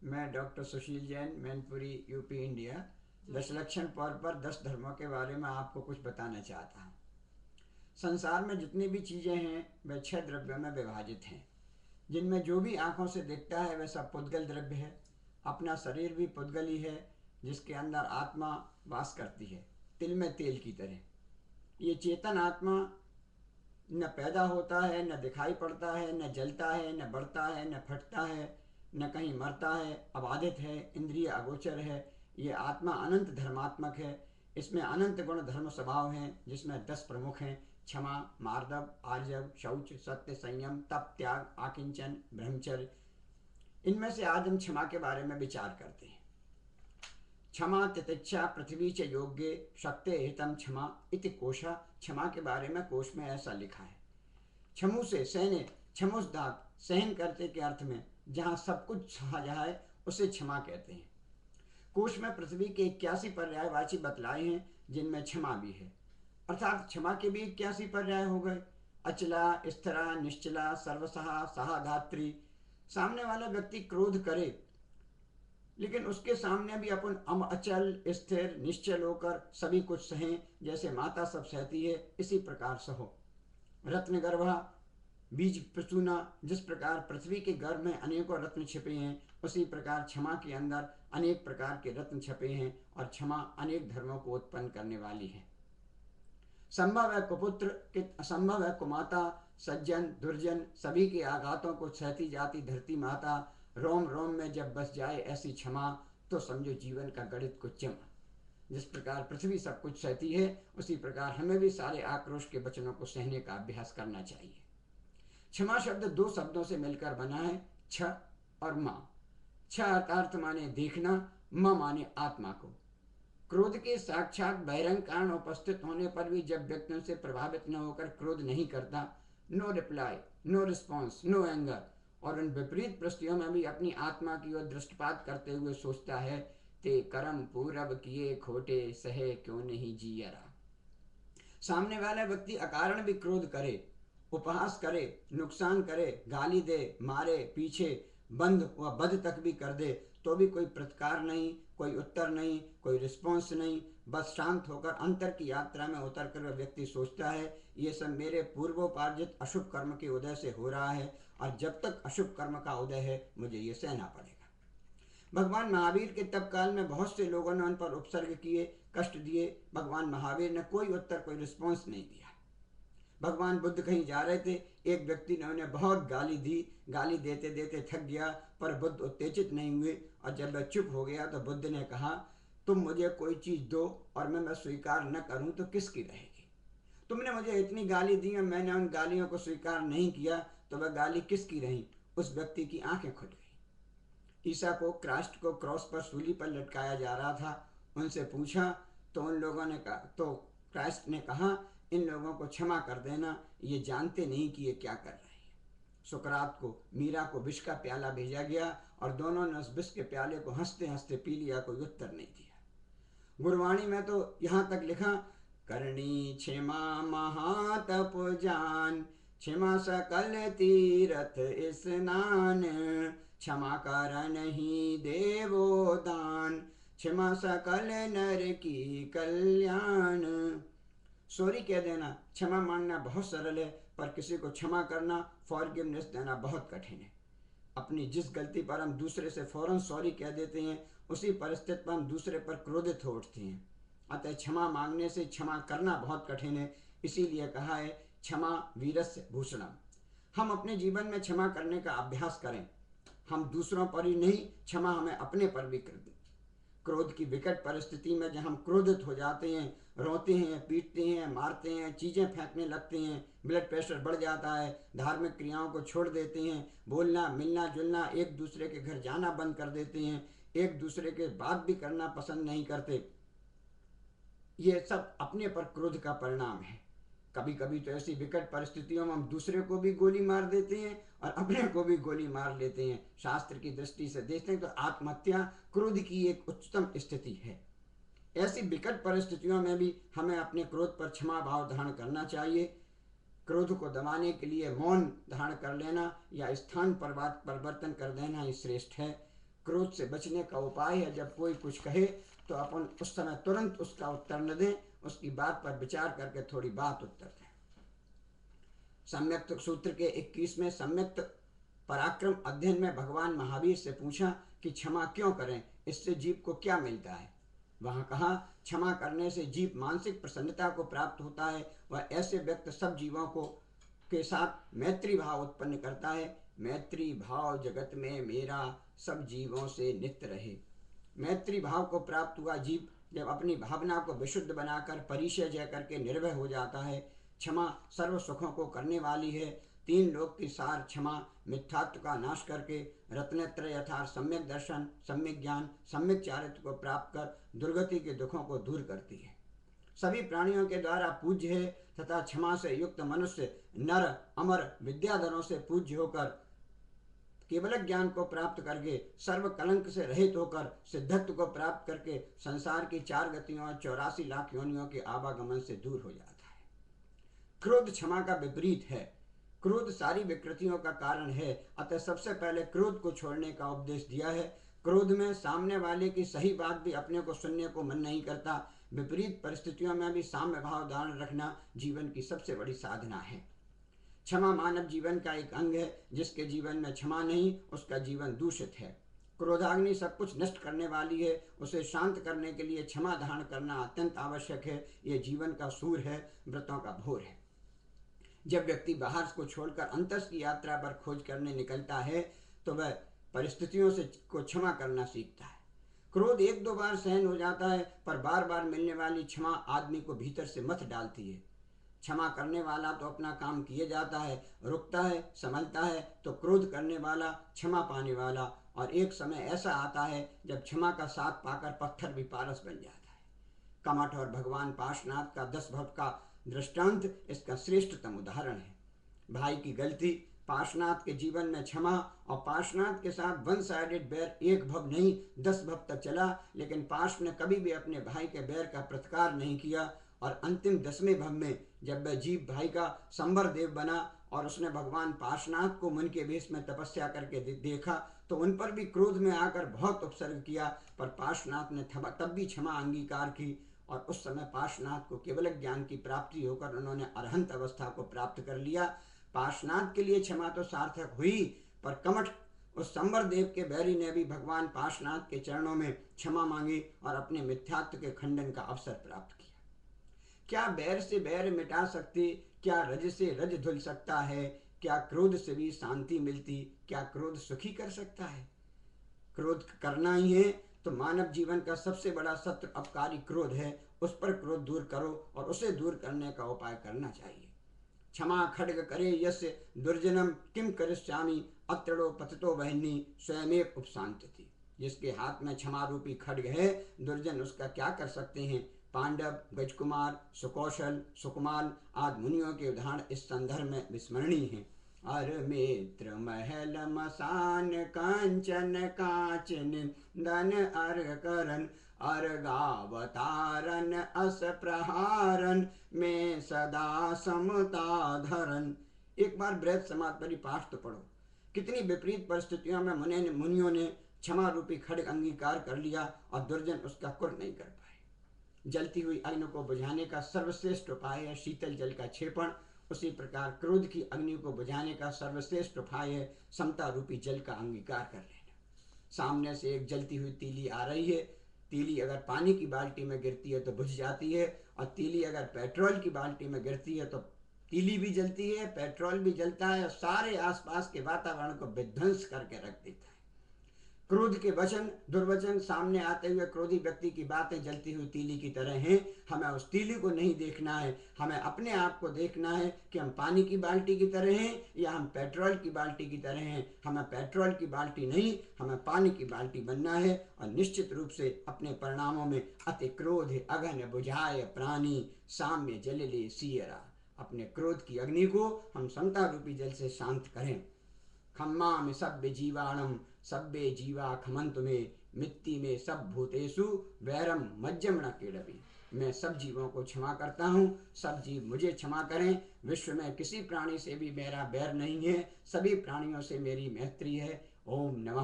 मैं doctor Sushil Jain, Mainpuri, UP, India. 10 लक्षण पर 10 धर्मों के बारे में आपको कुछ बताना चाहता हूँ। संसार में जितनी भी चीज़ें हैं वह 6 द्रव्यों में विभाजित हैं, जिनमें जो भी आँखों से दिखता है वह सब पुद्गल द्रव्य है। अपना शरीर भी पुद्गल ही है, जिसके अंदर आत्मा वास करती है, तिल में तेल की तरह। ये चेतन आत्मा न पैदा होता है, न दिखाई पड़ता है, न जलता है, न बढ़ता है, न फटता है, न कहीं मरता है, अबाधित है, इंद्रिय अगोचर है। ये आत्मा अनंत धर्मात्मक है। इसमें अनंत गुण धर्म स्वभाव हैं, जिसमें 10 प्रमुख हैं: क्षमा, मार्दव, आर्जव, शौच, सत्य, संयम, तप, त्याग, आकिंचन, ब्रह्मचर्य। इनमें से आज हम क्षमा के बारे में विचार करते हैं। क्षमा तितिक्षा पृथ्वी च योग्य शक्ति हितम क्षमा इति कोशा। क्षमा के बारे में कोश में ऐसा लिखा है। क्षमु से सैन्य, क्षमुष्धात सहन करते के अर्थ में जहाँ सब कुछ सहा जाए उसे क्षमा कहते हैं। कोश में पृथ्वी के 81 पर्यायवाची बतलाए हैं, जिनमें क्षमा भी है। अर्थात क्षमा के भी 81 पर्याय हो गए: अचला, स्थिरा, निश्चला, सर्वसहा, सहाधात्री। सामने वाला व्यक्ति क्रोध करे, लेकिन उसके सामने भी अपन अचल, स्थिर, निश्चल होकर सभी कुछ सहें। जैसे माता सब सहती है, इसी प्रकार सहो। रत्न गर्भा, बीज प्रसूना। जिस प्रकार पृथ्वी के गर्भ में अनेकों रत्न छिपे हैं, उसी प्रकार क्षमा के अंदर अनेक प्रकार के रत्न छिपे हैं, और क्षमा अनेक धर्मों को उत्पन्न करने वाली है। संभव है कुपुत्र, असंभव है कुमाता। सज्जन दुर्जन सभी के आघातों को सहती जाती धरती माता रोम रोम में जब बस जाए ऐसी क्षमा, तो समझो जीवन का गणित को चमा। जिस प्रकार पृथ्वी सब कुछ सहती है, उसी प्रकार हमें भी सारे आक्रोश के वचनों को सहने का अभ्यास करना चाहिए। क्षमा शब्द 2 शब्दों से मिलकर बना है, छ और मा। छ अर्थ माने देखना, म माने आत्मा को। क्रोध के साक्षात बहिरंग कारण उपस्थित होने पर भी जब व्यक्तियों से प्रभावित न होकर क्रोध नहीं करता, no reply, no response, no anger, और उन विपरीत परिस्थितियों में भी अपनी आत्मा की ओर दृष्टिपात करते हुए सोचता है, ते कर्म पूरब किए खोटे, सहे क्यों नहीं जियरा। सामने वाला व्यक्ति अकारण भी क्रोध करे, उपहास करे, नुकसान करे, गाली दे, मारे, पीछे बंद व बद तक भी कर दे, तो भी कोई प्रतिकार नहीं, कोई उत्तर नहीं, कोई रिस्पॉन्स नहीं। बस शांत होकर अंतर की यात्रा में उतर कर वह व्यक्ति सोचता है, ये सब मेरे पूर्वोपार्जित अशुभ कर्म के उदय से हो रहा है, और जब तक अशुभ कर्म का उदय है मुझे ये सहना पड़ेगा। भगवान महावीर के तप काल में बहुत से लोगों ने उन पर उपसर्ग किए, कष्ट दिए। भगवान महावीर ने कोई उत्तर, कोई रिस्पॉन्स नहीं दिया। भगवान बुद्ध कहीं जा रहे थे, एक व्यक्ति ने उन्हें बहुत गाली दी। गाली देते देते थक गया, पर बुद्ध उत्तेजित नहीं हुए, और जब वह चुप हो गया तो बुद्ध ने कहा, तुम मुझे कोई चीज़ दो और मैं स्वीकार न करूं तो किसकी रहेगी? तुमने मुझे इतनी गाली दी और मैंने उन गालियों को स्वीकार नहीं किया, तो वह गाली किसकी रही? उस व्यक्ति की आंखें खुल गई। ईसा को, क्राइस्ट को क्रॉस पर सूली पर लटकाया जा रहा था। उनसे पूछा तो उन लोगों ने कहा, तो क्राइस्ट ने कहा, इन लोगों को क्षमा कर देना, ये जानते नहीं कि ये क्या कर रहे हैं। सुकरात को, मीरा को विष का प्याला भेजा गया, और दोनों ने उस विष के प्याले को हंसते हंसते पी लिया, कोई उत्तर नहीं दिया। गुरवाणी में तो यहाँ तक लिखा, करणी क्षमा महातप जान, क्षमा सकल तीरथ स्नान, क्षमा करन ही देवो दान, क्षमा सकल नर की कल्याण। सॉरी कह देना, क्षमा मांगना बहुत सरल है, पर किसी को क्षमा करना, फॉरगिवनेस देना बहुत कठिन है। अपनी जिस गलती पर हम दूसरे से फौरन सॉरी कह देते हैं, उसी परिस्थिति पर हम दूसरे पर क्रोधित हो उठते हैं। अतः क्षमा मांगने से क्षमा करना बहुत कठिन है। इसीलिए कहा है, क्षमा वीरस्य भूषणम। हम अपने जीवन में क्षमा करने का अभ्यास करें। हम दूसरों पर ही नहीं, क्षमा हमें अपने पर भी कर दें। क्रोध की विकट परिस्थिति में जब हम क्रोधित हो जाते हैं, रोते हैं, पीटते हैं, मारते हैं, चीज़ें फेंकने लगते हैं, ब्लड प्रेशर बढ़ जाता है, धार्मिक क्रियाओं को छोड़ देते हैं, बोलना, मिलना जुलना, एक दूसरे के घर जाना बंद कर देते हैं, एक दूसरे के बात भी करना पसंद नहीं करते, ये सब अपने पर क्रोध का परिणाम है। कभी कभी तो ऐसी विकट परिस्थितियों में हम दूसरे को भी गोली मार देते हैं और अपने को भी गोली मार लेते हैं। शास्त्र की दृष्टि से देखते हैं तो आत्महत्या क्रोध की एक उच्चतम स्थिति है। ऐसी विकट परिस्थितियों में भी हमें अपने क्रोध पर क्षमा भाव धारण करना चाहिए। क्रोध को दबाने के लिए मौन धारण कर लेना या स्थान परिवर्तन कर देना ही श्रेष्ठ है। क्रोध से बचने का उपाय है, जब कोई कुछ कहे तो अपन उस समय तुरंत उसका उत्तर न दें, उसकी बात पर विचार करके थोड़ी बात उत्तर दें। सम्यक्त सूत्र के 21वें सम्यक्त पराक्रम अध्ययन में भगवान महावीर से पूछा कि क्षमा क्यों करें, इससे जीव को क्या मिलता है। वहां कहा, क्षमा करने से जीव मानसिक प्रसन्नता को प्राप्त होता है। वह ऐसे व्यक्ति सब जीवों को के साथ मैत्री भाव उत्पन्न करता है। मैत्री भाव जगत में मेरा सब जीवों से नित्य रहे। मैत्री भाव को प्राप्त हुआ जीव जब अपनी भावना को विशुद्ध बनाकर परिचय जय करके निर्भय हो जाता है। क्षमा सर्व सुखों को करने वाली है। तीन लोक की सार क्षमा मिथ्यात्व का नाश करके रत्नत्रय यथार्थ सम्यक दर्शन, सम्यक ज्ञान, सम्यक चारित्र को प्राप्त कर दुर्गति के दुखों को दूर करती है। सभी प्राणियों के द्वारा पूज्य है तथा क्षमा से युक्त मनुष्य नर अमर विद्याधरों से पूज्य होकर केवल ज्ञान को प्राप्त करके सर्व कलंक से रहित होकर सिद्धत्व को प्राप्त करके संसार की 4 गतियों और 84 लाख योनियों के आवागमन से दूर हो जाता है। क्रोध क्षमा का विपरीत है। क्रोध सारी विकृतियों का कारण है, अतः सबसे पहले क्रोध को छोड़ने का उपदेश दिया है। क्रोध में सामने वाले की सही बात भी अपने को सुनने को मन नहीं करता। विपरीत परिस्थितियों में भी साम्य भाव धारण रखना जीवन की सबसे बड़ी साधना है। क्षमा मानव जीवन का एक अंग है। जिसके जीवन में क्षमा नहीं, उसका जीवन दूषित है। क्रोधाग्नि सब कुछ नष्ट करने वाली है। उसे शांत करने के लिए क्षमा धारण करना अत्यंत आवश्यक है। यह जीवन का सूर है, व्रतों का भोर है। जब व्यक्ति बाहर को छोड़कर अंतस की यात्रा पर खोज करने निकलता है तो वह परिस्थितियों से को क्षमा करना सीखता है। क्रोध 1-2 बार सहन हो जाता है, पर बार बार मिलने वाली क्षमा आदमी को भीतर से मथ डालती है। क्षमा करने वाला तो अपना काम किए जाता है, रुकता है, संभलता है, तो क्रोध करने वाला, क्षमा पाने वाला, और एक समय ऐसा आता है जब क्षमा का साथ पाकर पत्थर भी पारस बन जाता है। कमठ और भगवान पार्श्वनाथ का 10 भव का दृष्टांत इसका श्रेष्ठतम उदाहरण है। भाई की गलती, पार्श्वनाथ के जीवन में क्षमा, और पार्श्वनाथ के साथ 1 साइडेड बैर 1 भव नहीं 10 भव तक चला, लेकिन पार्श्व ने कभी भी अपने भाई के बैर का प्रतिकार नहीं किया। और अंतिम 10वें भव में जब वह जीव भाई का संबर देव बना और उसने भगवान पार्श्वनाथ को मन के वेश में तपस्या करके देखा तो उन पर भी क्रोध में आकर बहुत उपसर्ग किया, पर पार्श्वनाथ ने तब भी क्षमा अंगीकार की, और उस समय पार्श्वनाथ को केवल ज्ञान की प्राप्ति होकर उन्होंने अरहंत अवस्था को प्राप्त कर लिया। पार्श्वनाथ के लिए क्षमा तो सार्थक हुई, पर कमठ उस संबर देव के बैरी ने भी भगवान पार्श्वनाथ के चरणों में क्षमा मांगी और अपने मिथ्यात्व के खंडन का अवसर प्राप्त किया। क्या बैर से बैर मिटा सकती, क्या रज से रज धुल सकता है, क्या क्रोध से भी शांति मिलती, क्या क्रोध सुखी कर सकता है। क्रोध करना ही है तो मानव जीवन का सबसे बड़ा शत्रु अपकारी क्रोध है। उस पर क्रोध दूर करो और उसे दूर करने का उपाय करना चाहिए। क्षमा खड्ग करे यस्य दुर्जनम किम करिष्यामि अत्रो पतितो वहनी स्वयमेव उपशांति। जिसके हाथ में क्षमा रूपी खड्ग है, दुर्जन उसका क्या कर सकते हैं। पांडव, गजकुमार, सुकौशल, सुकुमाल आदि मुनियों के उदाहरण इस संदर्भ में विस्मरणीय हैं। अर मित्र महल मसान कांचन कांचन धन अर करन अर्गावतारन अस प्रहारन में सदा समता धरन। एक बार बृहद समाज परी पाठ तो पढ़ो। कितनी विपरीत परिस्थितियों में मुनियों ने क्षमा रूपी खड्ग अंगीकार कर लिया और दुर्जन उसका कुर नहीं कर पाए। जलती हुई अग्नि को बुझाने का सर्वश्रेष्ठ उपाय है शीतल जल का क्षेपण। उसी प्रकार क्रोध की अग्नि को बुझाने का सर्वश्रेष्ठ उपाय है समता रूपी जल का अंगीकार कर लेना। सामने से एक जलती हुई तीली आ रही है। तीली अगर पानी की बाल्टी में गिरती है तो बुझ जाती है, और तीली अगर पेट्रोल की बाल्टी में गिरती है तो तीली भी जलती है, पेट्रोल भी जलता है और सारे आसपास के वातावरण को विध्वंस करके रख देता है। क्रोध के वचन दुर्वचन सामने आते हुए क्रोधी व्यक्ति की बातें जलती हुई तीली की तरह हैं। हमें उस तीली को नहीं देखना है, हमें अपने आप को देखना है कि हम पानी की बाल्टी की तरह हैं या हम पेट्रोल की बाल्टी की तरह हैं। हमें पेट्रोल की बाल्टी नहीं, हमें पानी की बाल्टी बनना है। और निश्चित रूप से अपने परिणामों में अति क्रोध अघन बुझाए प्राणी साम्य जल ले सियरा। अपने क्रोध की अग्नि को हम समता रूपी जल से शांत करें। खम्मा में सभ्य जीवाणम सभ्य जीवा खमंत में मिट्टी में सब भूतेषु वैरम मज्जम न केड़वी। मैं सब जीवों को क्षमा करता हूँ, सब जीव मुझे क्षमा करें। विश्व में किसी प्राणी से भी मेरा बैर नहीं है, सभी प्राणियों से मेरी मैत्री है। ओम नमः।